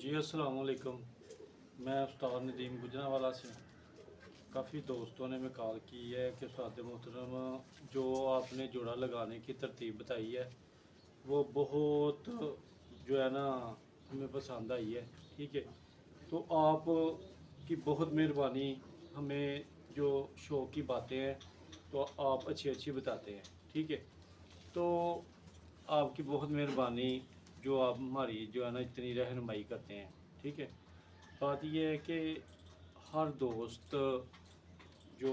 जी अस्सलाम वालेकुम। मैं उस्ताद नदीम गुजरांवाला से। काफ़ी दोस्तों ने मैं कॉल की है कि उस्ताद मोहतरम जो आपने जोड़ा लगाने की तरतीब बताई है वो बहुत जो है ना हमें पसंद आई है। ठीक है, तो आप की बहुत मेहरबानी। हमें जो शो की बातें हैं तो आप अच्छी अच्छी बताते हैं। ठीक है, तो आपकी बहुत मेहरबानी जो आप हमारी जो है ना इतनी रहनुमाई करते हैं। ठीक है, बात यह है कि हर दोस्त जो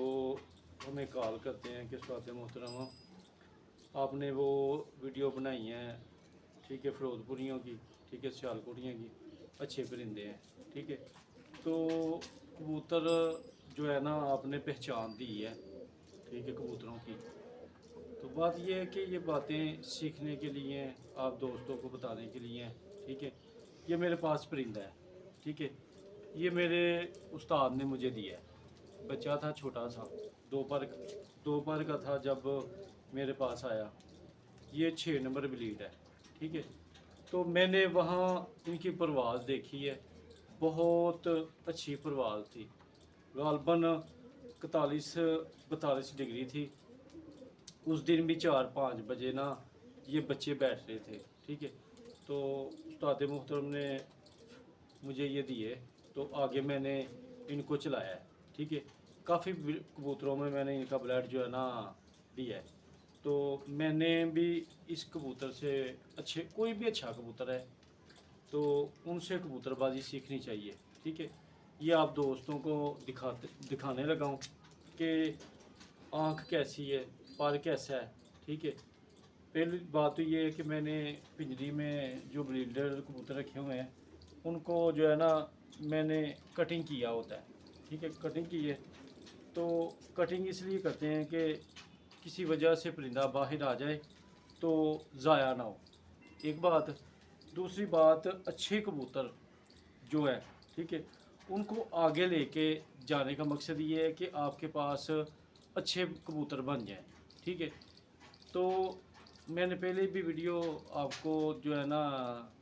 हमें कॉल करते हैं कि स्वात मोहतरम आपने वो वीडियो बनाई हैं, ठीक है, फ़िरोज़पुरियों की, ठीक है, सियालकोटियों की, अच्छे परिंदे हैं। ठीक है, तो कबूतर जो है ना आपने पहचान दी है, ठीक है, कबूतरों की। तो बात यह है कि ये बातें सीखने के लिए हैं, आप दोस्तों को बताने के लिए हैं। ठीक है, ये मेरे पास परिंदा है। ठीक है, ये मेरे उस्ताद ने मुझे दिया है। बच्चा था छोटा सा, दोपहर दोपहर का था जब मेरे पास आया। ये 6 नंबर ब्लीड है। ठीक है, तो मैंने वहाँ इनकी परवाज़ देखी है, बहुत अच्छी परवाज़ थी। गालबन 41-42 डिग्री थी। उस दिन भी 4-5 बजे ना ये बच्चे बैठ रहे थे। ठीक है, तो उस्ताद मोहतरम ने मुझे ये दिए, तो आगे मैंने इनको चलाया है। ठीक है, काफ़ी कबूतरों में मैंने इनका ब्लड जो है ना लिया है। तो मैंने भी इस कबूतर से अच्छे, कोई भी अच्छा कबूतर है तो उनसे कबूतरबाजी सीखनी चाहिए। ठीक है, ये आप दोस्तों को दिखाने लगा हूँ कि आँख कैसी है, पर कैसा है। ठीक है, पहली बात तो ये है कि मैंने पिंजरी में जो ब्रीडर कबूतर रखे हुए हैं उनको जो है ना मैंने कटिंग किया होता है। ठीक है, कटिंग की है, तो कटिंग इसलिए करते हैं कि किसी वजह से परिंदा बाहर आ जाए तो ज़ाया ना हो, एक बात। दूसरी बात, अच्छे कबूतर जो है, ठीक है, उनको आगे लेके जाने का मकसद ये है कि आपके पास अच्छे कबूतर बन जाएं। ठीक है, तो मैंने पहले भी वीडियो आपको जो है ना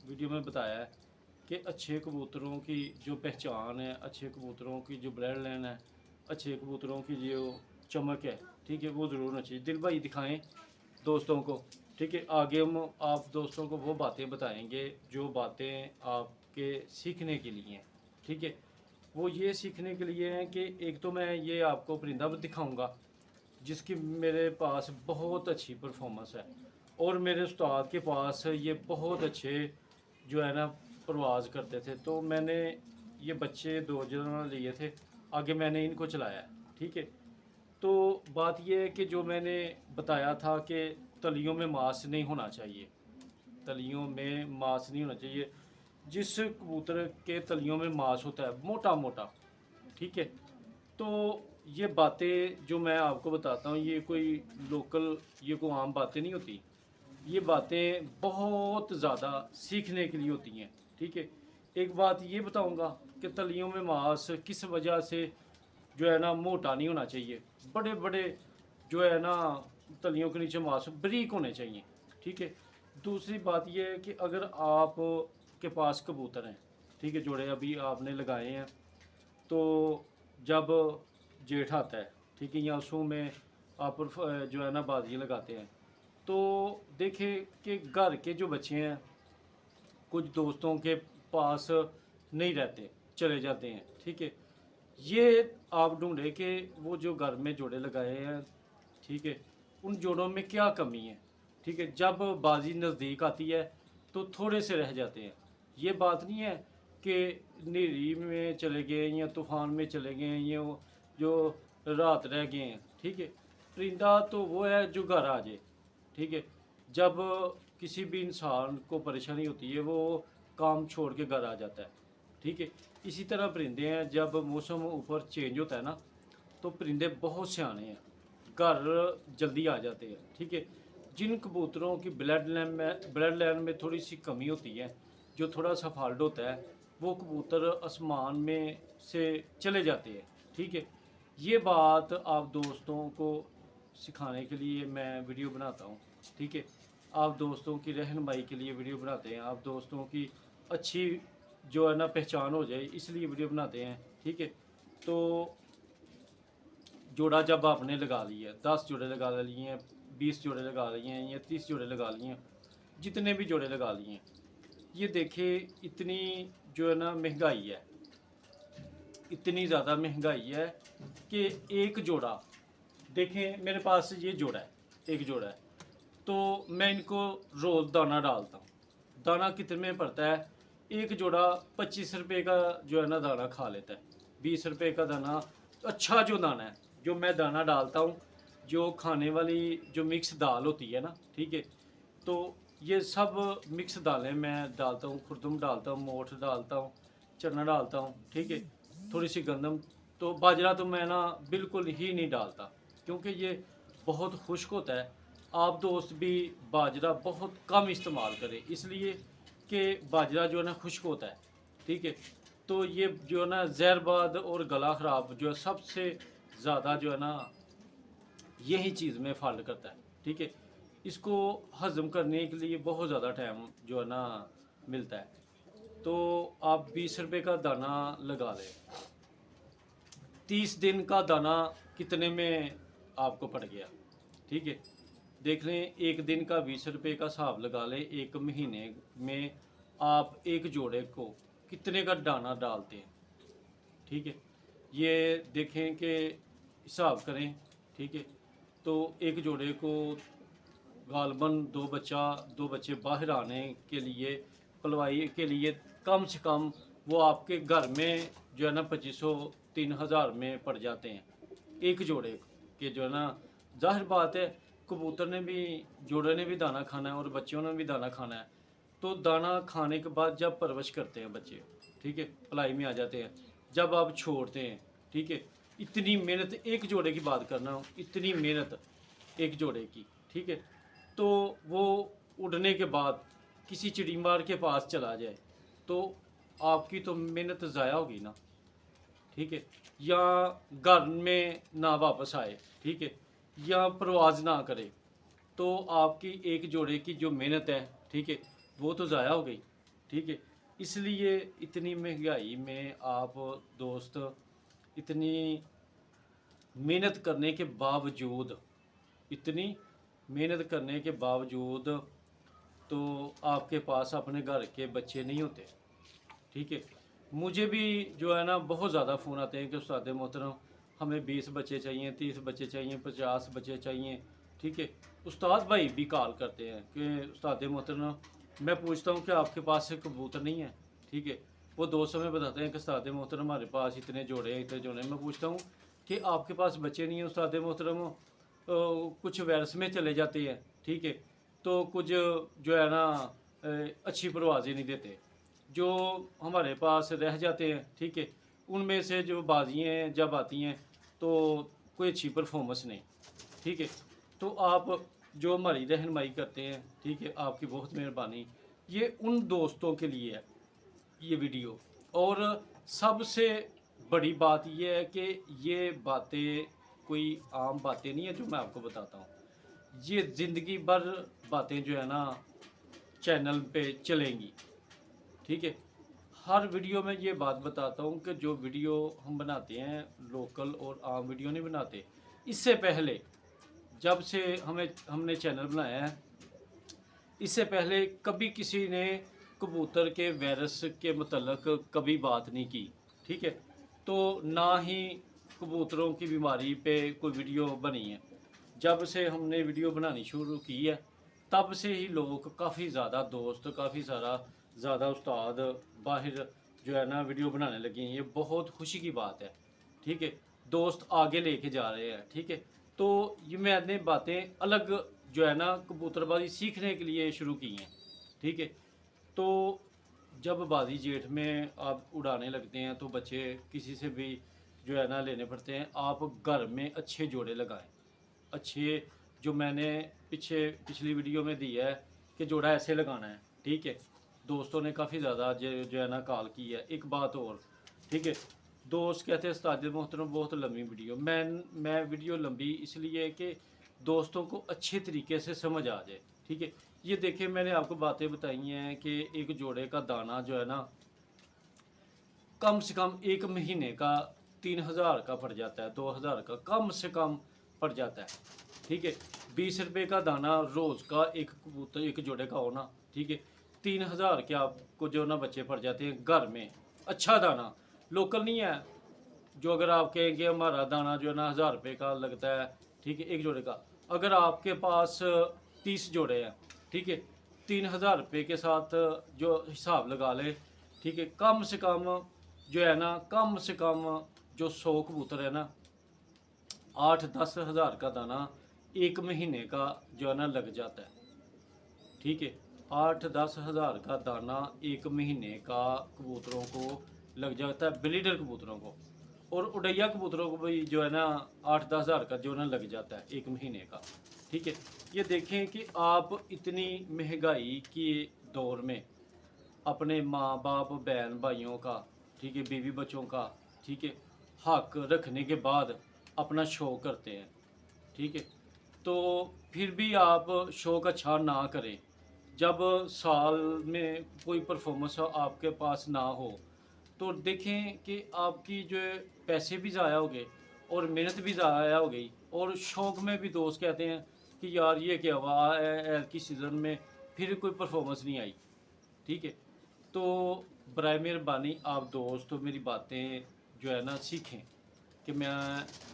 वीडियो में बताया है कि अच्छे कबूतरों की जो पहचान है, अच्छे कबूतरों की जो ब्लड लाइन है, अच्छे कबूतरों की जो चमक है, ठीक है, वो ज़रूर होना चाहिए। दिल भाई दिखाएं दोस्तों को। ठीक है, आगे हम आप दोस्तों को वो बातें बताएंगे जो बातें आपके सीखने के लिए हैं। ठीक है, वो ये सीखने के लिए हैं कि एक तो मैं ये आपको परिंदा दिखाऊंगा जिसकी मेरे पास बहुत अच्छी परफॉर्मेंस है, और मेरे उस्ताद के पास ये बहुत अच्छे जो है ना प्रवास करते थे। तो मैंने ये बच्चे 2 जन लिए थे, आगे मैंने इनको चलाया है। ठीक है, तो बात यह है कि जो मैंने बताया था कि तलियों में मांस नहीं होना चाहिए, तलियों में मांस नहीं होना चाहिए। जिस कबूतर के तलियों में मांस होता है मोटा मोटा, ठीक है, तो ये बातें जो मैं आपको बताता हूँ ये कोई लोकल, ये कोई आम बातें नहीं होती। ये बातें बहुत ज़्यादा सीखने के लिए होती हैं। ठीक है, एक बात ये बताऊंगा कि तलियों में मांस किस वजह से जो है ना मोटा नहीं होना चाहिए। बड़े बड़े जो है ना तलियों के नीचे मांस बारीक होने चाहिए। ठीक है, दूसरी बात ये है कि अगर आप के पास कबूतर हैं, ठीक है, जोड़े अभी आपने लगाए हैं, तो जब जेठ आता है, ठीक है, या उसों में आप जो है ना बाजी लगाते हैं, तो देखें कि घर के जो बच्चे हैं कुछ दोस्तों के पास नहीं रहते, चले जाते हैं। ठीक है, ये आप ढूंढे कि वो जो घर में जोड़े लगाए हैं, ठीक है, उन जोड़ों में क्या कमी है। ठीक है, जब बाजी नज़दीक आती है तो थोड़े से रह जाते हैं। ये बात नहीं है कि न्हेरी में चले गए या तूफ़ान में चले गए या जो रात रह गए हैं। ठीक है, परिंदा तो वो है जो घर आ जाए। ठीक है, जब किसी भी इंसान को परेशानी होती है वो काम छोड़ के घर आ जाता है। ठीक है, इसी तरह परिंदे हैं, जब मौसम ऊपर चेंज होता है ना तो परिंदे बहुत सियाने हैं, घर जल्दी आ जाते हैं। ठीक है, जिन कबूतरों की ब्लड लाइन में थोड़ी सी कमी होती है, जो थोड़ा सा फॉल्ट होता है, वो कबूतर आसमान में से चले जाते हैं। ठीक है, ये बात आप दोस्तों को सिखाने के लिए मैं वीडियो बनाता हूँ। ठीक है, आप दोस्तों की रहनुमाई के लिए वीडियो बनाते हैं, आप दोस्तों की अच्छी जो है ना पहचान हो जाए, इसलिए वीडियो बनाते हैं। ठीक है, तो जोड़ा जब आपने लगा लिया, 10 जोड़े लगा लिए हैं, 20 जोड़े लगा लिए हैं या 30 जोड़े लगा लिए हैं, जितने भी जोड़े लगा लिए हैं, ये देखिए इतनी जो है ना महंगाई है, इतनी ज़्यादा महंगाई है कि एक जोड़ा, देखें मेरे पास ये जोड़ा है, एक जोड़ा है, तो मैं इनको रोज़ दाना डालता हूँ। दाना कितने में पड़ता है? एक जोड़ा 25 रुपये का जो है ना दाना खा लेता है। 20 रुपये का दाना, अच्छा जो दाना है, जो मैं दाना डालता हूँ, जो खाने वाली जो मिक्स दाल होती है ना, ठीक है, तो ये सब मिक्स दालें मैं डालता हूँ, खुरदुम डालता हूँ, मोठ डालता हूँ, चना डालता हूँ, ठीक है, थोड़ी सी गंदम। तो बाजरा तो मैं ना बिल्कुल ही नहीं डालता, क्योंकि ये बहुत खुश्क होता है। आप दोस्त भी बाजरा बहुत कम इस्तेमाल करें, इसलिए कि बाजरा जो है ना खुश्क होता है। ठीक है, तो ये जो है ना जहरबाद और गला ख़राब जो है सबसे ज़्यादा जो है ना यही चीज़ में फ़ाल करता है। ठीक है, इसको हज़म करने के लिए बहुत ज़्यादा टाइम जो है ना मिलता है। तो आप 20 रुपये का दाना लगा लें, 30 दिन का दाना कितने में आपको पड़ गया? ठीक है, देख लें, एक दिन का 20 रुपये का हिसाब लगा लें, एक महीने में आप एक जोड़े को कितने का दाना डालते हैं। ठीक है, ये देखें कि हिसाब करें। ठीक है, तो एक जोड़े को गालबन दो बच्चे बाहर आने के लिए, पलवाई के लिए कम से कम वो आपके घर में जो है ना 2500-3000 में पड़ जाते हैं एक जोड़े के जो है ना। जाहिर बात है, कबूतर ने भी, जोड़े ने भी दाना खाना है और बच्चों ने भी दाना खाना है। तो दाना खाने के बाद जब परवरिश करते हैं बच्चे, ठीक है, पलाई में आ जाते हैं, जब आप छोड़ते हैं, ठीक है, इतनी मेहनत, एक जोड़े की बात करना हूँ, इतनी मेहनत एक जोड़े की, ठीक है, तो वो उड़ने के बाद किसी चिड़ीमार के पास चला जाए तो आपकी तो मेहनत ज़ाया होगी ना। ठीक है, या घर में ना वापस आए, ठीक है, या परवाज़ ना करे, तो आपकी एक जोड़े की जो मेहनत है, ठीक है, वो तो ज़ाया हो गई। ठीक है, इसलिए इतनी महंगाई में आप दोस्त, इतनी मेहनत करने के बावजूद, इतनी मेहनत करने के बावजूद तो आपके पास अपने घर के बच्चे नहीं होते। ठीक है, मुझे भी जो है ना बहुत ज़्यादा फ़ोन आते हैं कि उस्ताद मोहतरम हमें 20 बच्चे चाहिए, 30 बच्चे चाहिए, 50 बच्चे चाहिए। ठीक है, उस्ताद भाई भी कॉल करते हैं कि उस्ताद मोहतरम, मैं पूछता हूँ कि आपके पास से कबूतर नहीं है। ठीक है, वो दोस्त हमें बताते हैं कि उस्ताद मोहतरम हमारे पास इतने जोड़े हैं, इतने जोड़े हैं। मैं पूछता हूँ कि आपके पास बच्चे नहीं हैं उस्ताद मोहतरम, कुछ वायरस में चले जाते हैं, ठीक है, तो कुछ जो है ना अच्छी परवाज़ें नहीं देते, जो हमारे पास रह जाते हैं, ठीक है, उनमें से जो बाजियाँ जब आती हैं तो कोई अच्छी परफॉर्मेंस नहीं। ठीक है, तो आप जो हमारी रहनुमाई करते हैं, ठीक है, आपकी बहुत मेहरबानी। ये उन दोस्तों के लिए है ये वीडियो। और सबसे बड़ी बात ये है कि ये बातें कोई आम बातें नहीं है जो मैं आपको बताता हूँ, ये ज़िंदगी भर बातें जो है ना चैनल पे चलेंगी। ठीक है, हर वीडियो में ये बात बताता हूँ कि जो वीडियो हम बनाते हैं लोकल और आम वीडियो नहीं बनाते। इससे पहले जब से हमने चैनल बनाया है, इससे पहले कभी किसी ने कबूतर के वायरस के मतलब कभी बात नहीं की। ठीक है, तो ना ही कबूतरों की बीमारी पे कोई वीडियो बनी है। जब से हमने वीडियो बनानी शुरू की है, तब से ही लोग काफ़ी ज़्यादा दोस्त, काफ़ी सारा ज़्यादा उस्ताद बाहर जो है ना वीडियो बनाने लगे हैं। ये बहुत खुशी की बात है। ठीक है, दोस्त आगे लेके जा रहे हैं। ठीक है, तो ये मैंने बातें अलग जो है ना कबूतरबाजी सीखने के लिए शुरू की हैं। ठीक है, तो जब बाजी जेठ में आप उड़ाने लगते हैं तो बच्चे किसी से भी जो है ना लेने पड़ते हैं। आप घर में अच्छे जोड़े लगाएं, अच्छे, जो मैंने पिछली वीडियो में दी है कि जोड़ा ऐसे लगाना है। ठीक है, दोस्तों ने काफ़ी ज़्यादा जो है ना कॉल की है। एक बात और, ठीक है, दोस्त कहते हैं उस्ताद मोहतरम बहुत लंबी वीडियो। मैं वीडियो लंबी इसलिए कि दोस्तों को अच्छे तरीके से समझ आ जाए। ठीक है, ये देखिए मैंने आपको बातें बताई हैं कि एक जोड़े का दाना जो है ना कम से कम एक महीने का 3,000 का पड़ जाता है, 2,000 का कम से कम पड़ जाता है। ठीक है, 20 रुपये का दाना रोज़ का एक कबूतर एक जोड़े का होना, ठीक है, 3,000 के आपको जो ना बच्चे पड़ जाते हैं घर में। अच्छा दाना लोकल नहीं है, जो अगर आप कहेंगे हमारा दाना जो है ना 1,000 रुपये का लगता है, ठीक है, एक जोड़े का। अगर आपके पास 30 जोड़े हैं, ठीक है, 3,000 रुपये के साथ जो हिसाब लगा ले, ठीक है, कम से कम जो है ना, कम से कम जो 100 कबूतर है ना, 8-10 हज़ार का दाना एक महीने का जो है ना लग जाता है। ठीक है, 8-10 हज़ार का दाना एक महीने का कबूतरों को लग जाता है, ब्रीडर कबूतरों को। और उड़ैया कबूतरों को भी जो है ना 8-10 हज़ार का जो है ना लग जाता है एक महीने का। ठीक है, ये देखें कि आप इतनी महंगाई के दौर में अपने माँ बाप बहन भाइयों का, ठीक है, बीवी बच्चों का, ठीक है, हक रखने के बाद अपना शौक करते हैं। ठीक है, तो फिर भी आप शौक अच्छा ना करें। जब साल में कोई परफॉर्मेंस आपके पास ना हो तो देखें कि आपकी जो है पैसे भी ज़ाया हो गए और मेहनत भी ज़ाया हो गई, और शौक में भी दोस्त कहते हैं कि यार ये क्या हुआ है कि सीज़न में फिर कोई परफॉर्मेंस नहीं आई। ठीक है, तो बराए मेहरबानी आप दोस्त मेरी बातें जो है ना सीखें, कि मैं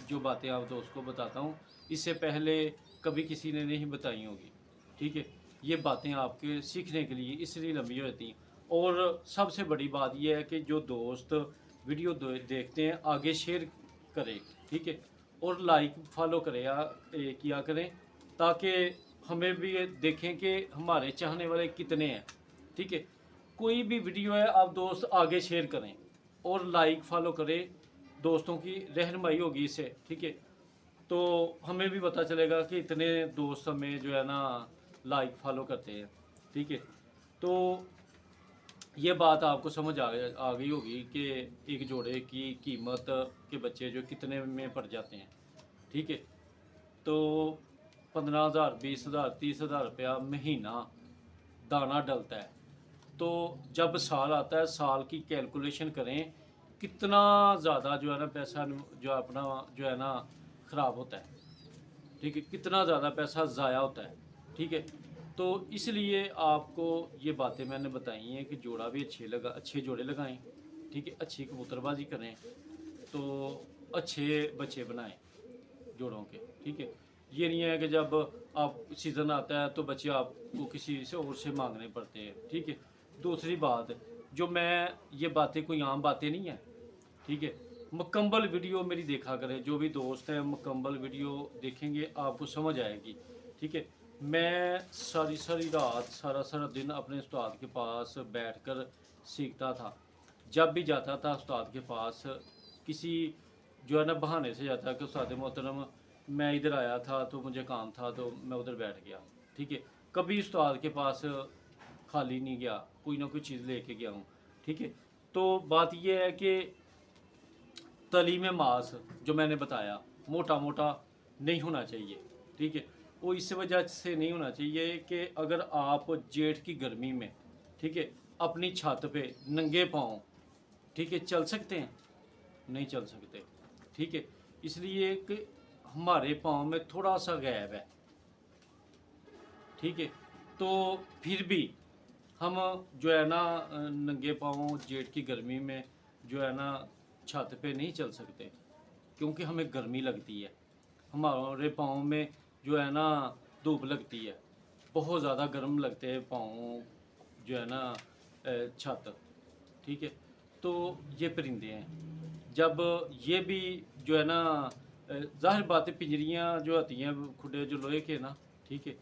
जो बातें आप दोस्त को बताता हूँ इससे पहले कभी किसी ने नहीं बताई होगी। ठीक है, ये बातें आपके सीखने के लिए इसलिए लंबी होती हैं। और सबसे बड़ी बात यह है कि जो दोस्त वीडियो देखते हैं आगे शेयर करें, ठीक है, और लाइक फॉलो करें किया करें, ताकि हमें भी ये देखें कि हमारे चाहने वाले कितने हैं। ठीक है, कोई भी वीडियो है आप दोस्त आगे शेयर करें और लाइक फॉलो करें, दोस्तों की रहनुमाई होगी इससे। ठीक है, तो हमें भी पता चलेगा कि इतने दोस्त हमें जो है ना लाइक फॉलो करते हैं। ठीक है, तो ये बात आपको समझ आ गई होगी कि एक जोड़े की कीमत के बच्चे जो कितने में पड़ जाते हैं। ठीक है, तो 15,000 20,000 30,000 रुपया महीना दाना डलता है। तो जब साल आता है, साल की कैलकुलेशन करें कितना ज़्यादा जो है ना पैसा जो अपना जो है ना ख़राब होता है। ठीक है, कितना ज़्यादा पैसा ज़ाया होता है। ठीक है, तो इसलिए आपको ये बातें मैंने बताई हैं कि जोड़ा भी अच्छे जोड़े लगाएं। ठीक है, अच्छी कबूतरबाजी करें तो अच्छे बच्चे बनाएं जोड़ों के। ठीक है, ये नहीं है कि जब आप सीज़न आता है तो बच्चे आपको किसी से और से मांगने पड़ते हैं। ठीक है, दूसरी बात, जो मैं ये बातें कोई आम बातें नहीं हैं। ठीक है, मुकम्मल वीडियो मेरी देखा करें, जो भी दोस्त हैं मुकम्मल वीडियो देखेंगे आपको समझ आएगी। ठीक है, मैं सारी सारी रात सारा सारा दिन अपने उस्ताद के पास बैठकर सीखता था। जब भी जाता था उस्ताद के पास, किसी जो है ना बहाने से जाता कि उस्ताद मोहतरम मैं इधर आया था तो मुझे काम था तो मैं उधर बैठ गया। ठीक है, कभी उस्ताद के पास खाली नहीं गया, कोई ना कोई चीज़ लेके गया हूँ। ठीक है, तो बात यह है कि तली में मांस जो मैंने बताया मोटा मोटा नहीं होना चाहिए। ठीक है, वो इस वजह से नहीं होना चाहिए कि अगर आप जेठ की गर्मी में, ठीक है, अपनी छत पे नंगे पाँव, ठीक है, चल सकते हैं? नहीं चल सकते। ठीक है, इसलिए कि हमारे पाँव में थोड़ा सा गैप है। ठीक है, तो फिर भी हम जो है ना नंगे पाँव जेठ की गर्मी में जो है ना छत पे नहीं चल सकते, क्योंकि हमें गर्मी लगती है। हमारे पाँव में जो है ना धूप लगती है, बहुत ज़्यादा गर्म लगते हैं पाँव जो है ना छत। ठीक है, तो ये परिंदे हैं, जब ये भी जो है ना ज़ाहिर बात है पिंजरियाँ जो आती हैं खुडे जो लोहे के ना, ठीक है,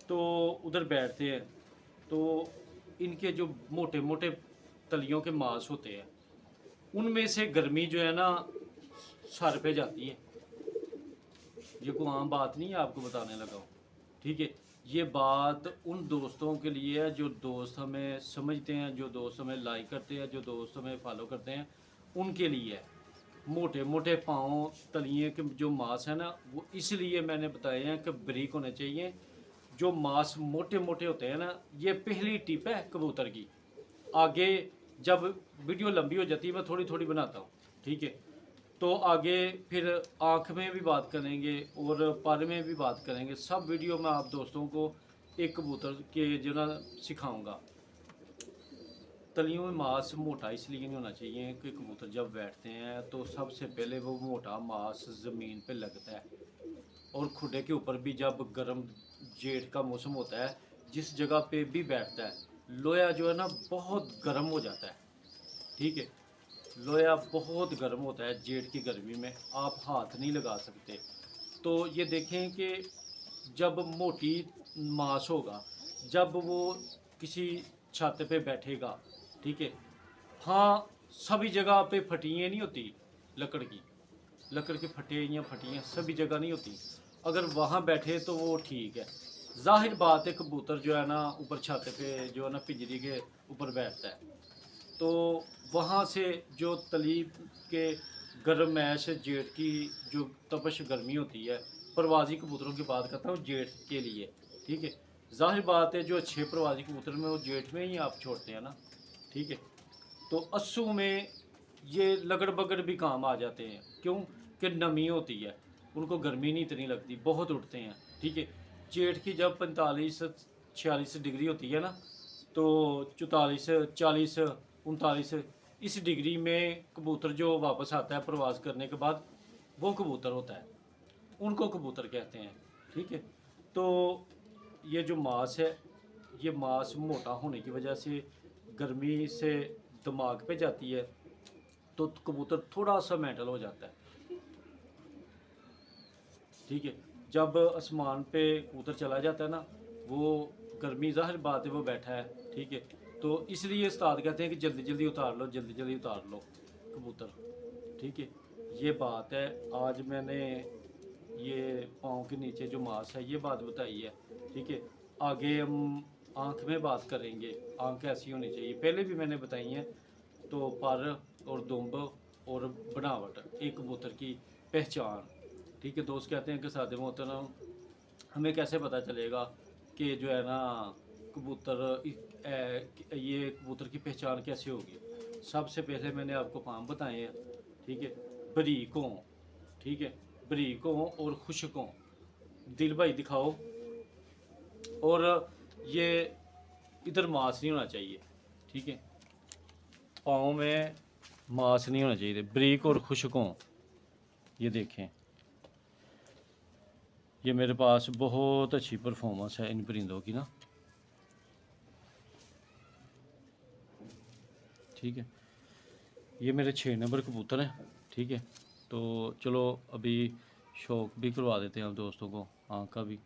तो उधर बैठते हैं तो इनके जो मोटे मोटे तलियों के मांस होते हैं उनमें से गर्मी जो है ना सर पे जाती है। ये कोई आम बात नहीं है, आपको बताने लगा हूँ। ठीक है, ये बात उन दोस्तों के लिए है जो दोस्त हमें समझते हैं, जो दोस्त हमें लाइक करते हैं, जो दोस्त हमें फॉलो करते हैं, उनके लिए है। मोटे मोटे पाँव तलिए के जो मांस है ना, वो इसलिए मैंने बताए हैं कि बारीक होने चाहिए। जो मांस मोटे मोटे होते हैं ना, ये पहली टिप है कबूतर की। आगे जब वीडियो लंबी हो जाती है मैं थोड़ी थोड़ी बनाता हूँ, ठीक है। तो आगे फिर आँख में भी बात करेंगे और पर में भी बात करेंगे, सब वीडियो में आप दोस्तों को एक कबूतर के जो ना सिखाऊंगा। तलियों में मांस मोटा इसलिए नहीं होना चाहिए कि कबूतर जब बैठते हैं तो सबसे पहले वो मोटा मांस ज़मीन पे लगता है, और खुडे के ऊपर भी जब गर्म जेठ का मौसम होता है जिस जगह पे भी बैठता है लोया जो है ना बहुत गर्म हो जाता है, ठीक है। लोया बहुत गर्म होता है जेठ की गर्मी में, आप हाथ नहीं लगा सकते। तो ये देखें कि जब मोटी मांस होगा, जब वो किसी छत पे बैठेगा, ठीक है। हाँ, सभी जगह पे फटियाँ नहीं होती लकड़ की, लकड़ के फटे या फटियाँ सभी जगह नहीं होती। अगर वहाँ बैठे तो वो ठीक है। जाहिर बात है कबूतर जो है ना ऊपर छत पे जो है ना पिंजरी के ऊपर बैठता है, तो वहाँ से जो तली के गर्मैश जेठ की जो तपश गर्मी होती है, प्रवासी कबूतरों की बात करता हूँ जेठ के लिए, ठीक है। जाहिर बात है जो अच्छे प्रवासी कबूतर में वो जेठ में ही आप छोड़ते हैं ना, ठीक है। तो अस्सू में ये लगड़ बगड़ भी काम आ जाते हैं, क्यों कि नमी होती है, उनको गर्मी नहीं इतनी लगती, बहुत उठते हैं, ठीक है। जेठ की जब 45-46 डिग्री होती है ना, तो 44-40-39 इस डिग्री में कबूतर जो वापस आता है प्रवास करने के बाद, वो कबूतर होता है, उनको कबूतर कहते हैं, ठीक है। तो ये जो मांस है, ये मांस मोटा होने की वजह से गर्मी से दिमाग पे जाती है, तो कबूतर थोड़ा सा मेंटल हो जाता है, ठीक है। जब आसमान पे कबूतर चला जाता है ना, वो गर्मी ज़ाहिर बात है वो बैठा है, ठीक है। तो इसलिए उस्ताद कहते हैं कि जल्दी जल्दी उतार लो, जल्दी जल्दी उतार लो कबूतर, ठीक है। ये बात है। आज मैंने ये पाँव के नीचे जो मांस है ये बात बताई है, ठीक है। आगे हम आँख में बात करेंगे, आँख ऐसी होनी चाहिए, पहले भी मैंने बताई हैं। तो पर और दुम्ब और बनावट एक कबूतर की पहचान, ठीक है। दोस्त कहते हैं कि सादे मोहतरम हमें कैसे पता चलेगा कि जो है ना कबूतर ये कबूतर की पहचान कैसे होगी। सबसे पहले मैंने आपको काम बताए हैं, ठीक है। बरीक हों, ठीक है, बरीक हों और खुशक हों, दिल भाई दिखाओ। और ये इधर मांस नहीं होना चाहिए, ठीक है, पाँव में मांस नहीं होना चाहिए, बरीक और खुशक हों। ये देखें, ये मेरे पास बहुत अच्छी परफॉर्मेंस है इन परिंदों की ना, ठीक है। ये मेरे 6 नंबर कबूतर हैं, ठीक है। तो चलो अभी शौक भी करवा देते हैं आप दोस्तों को आँख का भी।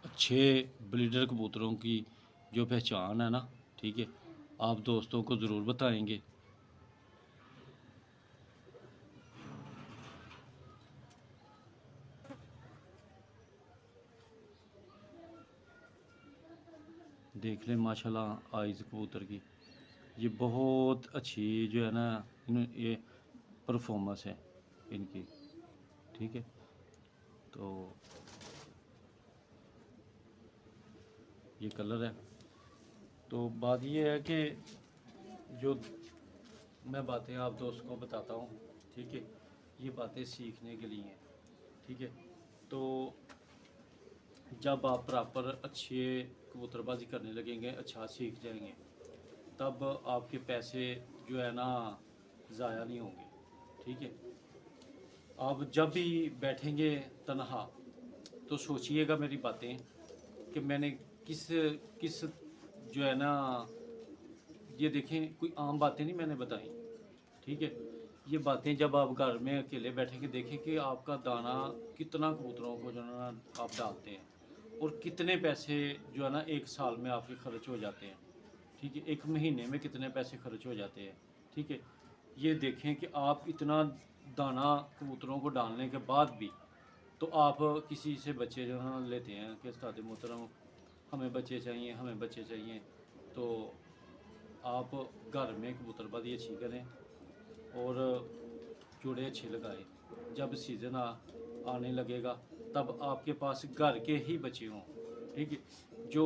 अच्छे ब्रीडर कबूतरों की जो पहचान है ना, ठीक है, आप दोस्तों को ज़रूर बताएंगे। देख लें माशाल्लाह आइज़ कबूतर की, ये बहुत अच्छी जो है ना ये परफॉर्मेंस है इनकी, ठीक है। तो ये कलर है। तो बात ये है कि जो मैं बातें आप दोस्तों को बताता हूँ, ठीक है, ये बातें सीखने के लिए हैं, ठीक है। तो जब आप प्रॉपर अच्छे कबूतरबाजी करने लगेंगे, अच्छा सीख जाएंगे, तब आपके पैसे जो है ना ज़ाया नहीं होंगे, ठीक है। आप जब भी बैठेंगे तनहा तो सोचिएगा मेरी बातें कि मैंने किस किस जो है ना, ये देखें कोई आम बातें नहीं मैंने बताई, ठीक है। ये बातें जब आप घर में अकेले बैठेंगे देखें कि आपका दाना कितना कबूतरों को जो है ना आप डालते हैं, और कितने पैसे जो है ना एक साल में आपके खर्च हो जाते हैं, ठीक है, एक महीने में कितने पैसे खर्च हो जाते हैं, ठीक है। ये देखें कि आप इतना दाना कबूतरों को डालने के बाद भी तो आप किसी से बच्चे जो है ना लेते हैं कि उस्ताद मोहतरम हमें बच्चे चाहिए, हमें बच्चे चाहिए। तो आप घर में कबूतरबाजी अच्छी करें और जोड़े अच्छे लगाएं। जब सीज़न आने लगेगा तब आपके पास घर के ही बच्चे हों, ठीक है। जो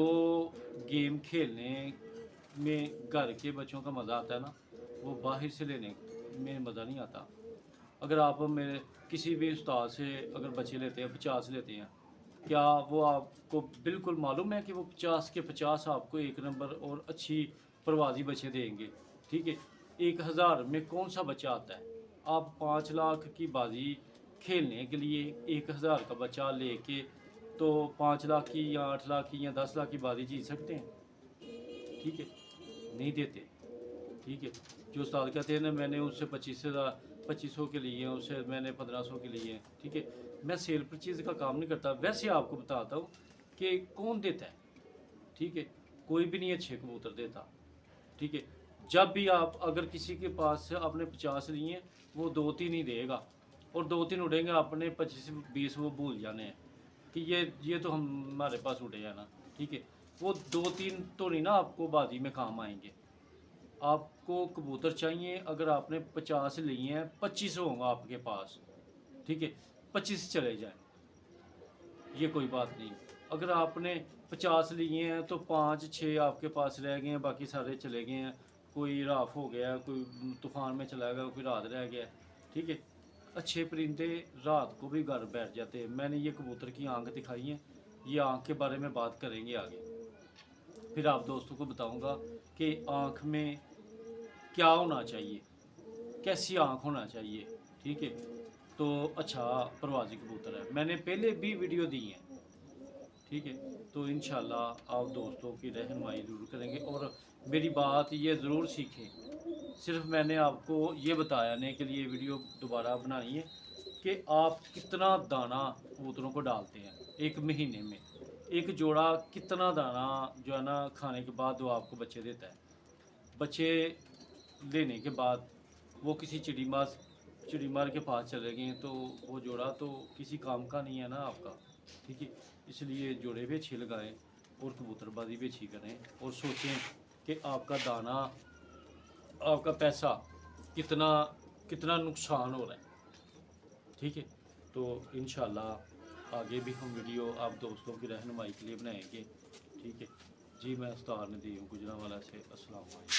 गेम खेलने में घर के बच्चों का मज़ा आता है ना, वो बाहर से लेने में मज़ा नहीं आता। अगर आप मेरे किसी भी उस्ताद से अगर बच्चे लेते हैं 50 लेते हैं, क्या वो आपको बिल्कुल मालूम है कि वो 50 के 50 आपको एक नंबर और अच्छी परवाज़ी बच्चे देंगे? ठीक है। 1000 में कौन सा बच्चा आता है? आप 5 लाख की बाजी खेलने के लिए 1000 का बच्चा लेके तो 5 लाख की या 8 लाख की या 10 लाख की बाजी जीत सकते हैं? ठीक है, नहीं देते। ठीक है। जो उस्ताद कहते हैं ना, मैंने उससे 2500 के लिए हैं, उससे मैंने 1500 के लिए हैं। ठीक है। मैं सेल परचेज का काम नहीं करता, वैसे आपको बताता हूँ कि कौन देता है। ठीक है। कोई भी नहीं अच्छे कबूतर देता। ठीक है। जब भी आप अगर किसी के पास से आपने 50 लिए हैं, वो 2-3 ही देगा, और 2-3 उड़ेंगे, आपने 25-20 वो भूल जाने हैं कि ये तो हमारे पास उड़े हैं ना। ठीक है। वो 2-3 तो नहीं ना आपको बाजी में काम आएंगे। आपको कबूतर चाहिए, अगर आपने 50 लिए हैं, 25 होंगे आपके पास। ठीक है। 25 चले जाएं, ये कोई बात नहीं। अगर आपने 50 लिए हैं तो 5-6 आपके पास रह गए हैं, बाकी सारे चले गए हैं। कोई राफ हो गया, कोई तूफान में चला गया, कोई रात रह गया। ठीक है। अच्छे परिंदे रात को भी घर बैठ जाते हैं। मैंने ये कबूतर की आंख दिखाई है, ये आंख के बारे में बात करेंगे आगे। फिर आप दोस्तों को बताऊंगा कि आंख में क्या होना चाहिए, कैसी आंख होना चाहिए। ठीक है। तो अच्छा प्रवासी कबूतर है, मैंने पहले भी वीडियो दी है। ठीक है। तो इंशाल्लाह आप दोस्तों की रहनुमाई ज़रूर करेंगे और मेरी बात ये ज़रूर सीखें। सिर्फ मैंने आपको ये बताने के लिए वीडियो दोबारा बनाई है कि आप कितना दाना कबूतरों को डालते हैं एक महीने में। एक जोड़ा कितना दाना जो है ना खाने के बाद वो आपको बच्चे देता है। बच्चे लेने के बाद वो किसी चिड़ी मार के पास चले गए तो वो जोड़ा तो किसी काम का नहीं है ना आपका। ठीक है। इसलिए जोड़े भी अच्छे लगाएं और कबूतरबाजी भी अच्छी करें, और सोचें कि आपका दाना, आपका पैसा कितना कितना नुकसान हो रहा है। ठीक है। तो इंशाल्लाह आगे भी हम वीडियो आप दोस्तों की रहनुमाई के लिए बनाएंगे। ठीक है जी। मैं उस्ताद नदीम गुजरांवाला से, अस्सलाम वालेकुम।